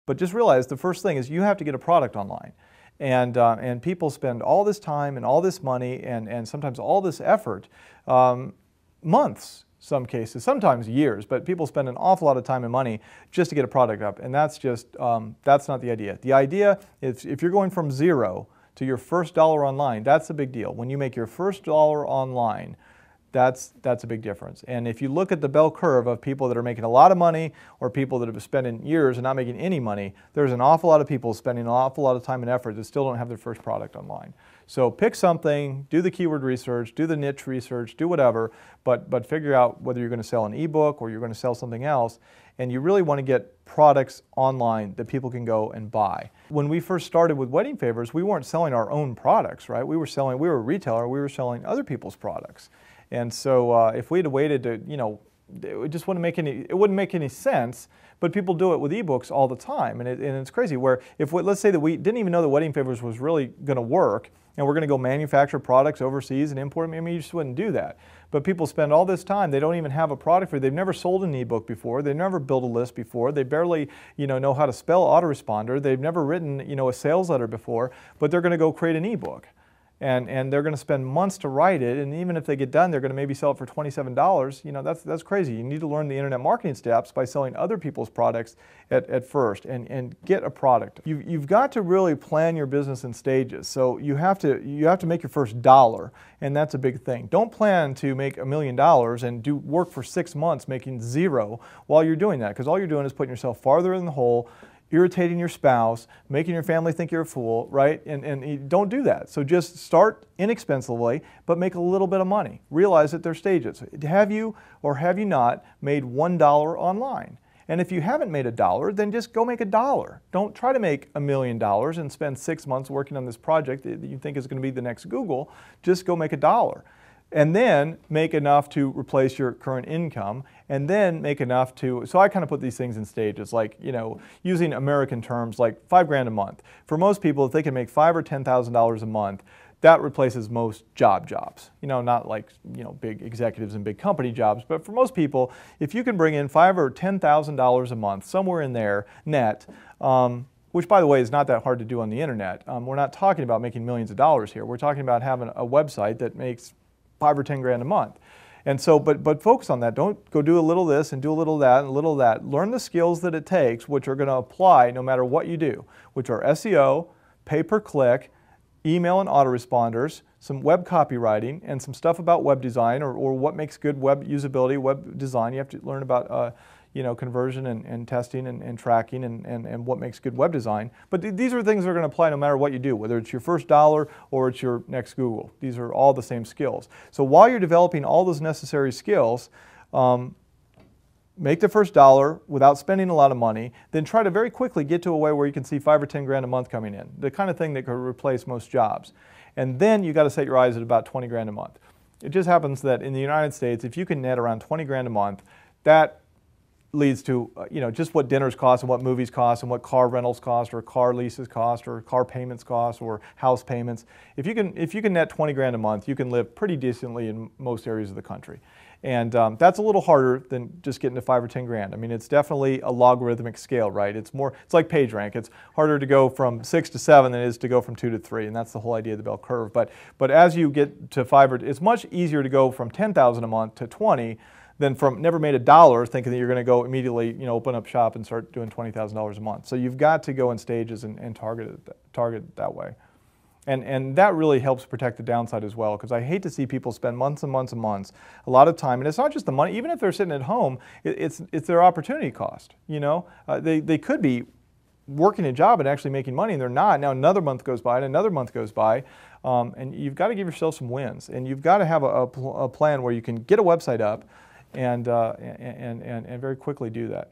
But just realize the first thing is you have to get a product online. And people spend all this time and all this money and sometimes all this effort, months, some cases, sometimes years, but people spend an awful lot of time and money just to get a product up. And that's just, that's not the idea. The idea is if you're going from zero to your first dollar online, that's a big deal. When you make your first dollar online, that's a big difference. And if you look at the bell curve of people that are making a lot of money or people that have been spending years and not making any money, there's an awful lot of people spending an awful lot of time and effort that still don't have their first product online. So pick something, do the keyword research, do the niche research, do whatever, but figure out whether you're going to sell an ebook or you're going to sell something else. And you really want to get products online that people can go and buy. When we first started with Wedding Favors, we weren't selling our own products, right? We were a retailer, we were selling other people's products. And so if we'd have waited to, it just wouldn't make any sense, but people do it with ebooks all the time. And it's crazy where let's say that we didn't even know that Wedding Favors was really going to work and we're going to go manufacture products overseas and import them. I mean, you just wouldn't do that. But people spend all this time, they don't even have a product for it. They've never sold an ebook before. They've never built a list before. They barely, know how to spell autoresponder. They've never written, a sales letter before, but they're going to go create an ebook. And they're going to spend months to write it, and even if they get done, they're going to maybe sell it for $27. That's crazy. You need to learn the internet marketing steps by selling other people's products at first, and get a product. You've got to really plan your business in stages. So you have to make your first dollar, and that's a big thing. Don't plan to make $1 million and work for 6 months making zero while you're doing that, because all you're doing is putting yourself farther in the hole, irritating your spouse, making your family think you're a fool, right? And you don't do that. So just start inexpensively, but make a little bit of money. Realize that there's stages. Have you or have you not made $1 online? And if you haven't made $1, then just go make $1. Don't try to make $1 million and spend 6 months working on this project that you think is going to be the next Google. Just go make $1. And then make enough to replace your current income, and then make enough to, so I kind of put these things in stages, like, using American terms, like $5 grand a month. For most people, if they can make $5,000 or $10,000 a month, that replaces most jobs. Not like, big executives and big company jobs, but for most people, if you can bring in $5,000 or $10,000 a month, somewhere in there, net, which, by the way, is not that hard to do on the internet. We're not talking about making millions of dollars here. We're talking about having a website that makes 5 or 10 grand a month. And so, but focus on that. Don't go do a little this and do a little that and a little that. Learn the skills that it takes, which are going to apply no matter what you do, which are SEO, pay-per-click, email and autoresponders, some web copywriting, and some stuff about web design or what makes good web usability, web design. You have to learn about conversion and testing and tracking and what makes good web design. But these are things that are going to apply no matter what you do, whether it's your first dollar or it's your next Google. These are all the same skills. So while you're developing all those necessary skills, make the first dollar without spending a lot of money, then try to very quickly get to a way where you can see 5 or 10 grand a month coming in, the kind of thing that could replace most jobs. And then you got to set your eyes at about 20 grand a month. It just happens that in the United States, if you can net around 20 grand a month, that leads to just what dinners cost and what movies cost and what car rentals cost or car leases cost or car payments cost or house payments. If you can net 20 grand a month, you can live pretty decently in most areas of the country. And that's a little harder than just getting to 5 or 10 grand. I mean, it's definitely a logarithmic scale, right? It's like PageRank. It's harder to go from 6 to 7 than it is to go from 2 to 3, and that's the whole idea of the bell curve. But as you get to 5, it's much easier to go from 10,000 a month to 20 than from never made $1 thinking that you're going to go immediately, open up shop and start doing $20,000 a month. So you've got to go in stages and target it that way. And that really helps protect the downside as well, because I hate to see people spend months and months and months, a lot of time, and it's not just the money. Even if they're sitting at home, it's their opportunity cost. They could be working a job and actually making money, and they're not. Now another month goes by, and another month goes by, and you've got to give yourself some wins, and you've got to have a plan where you can get a website up and very quickly do that.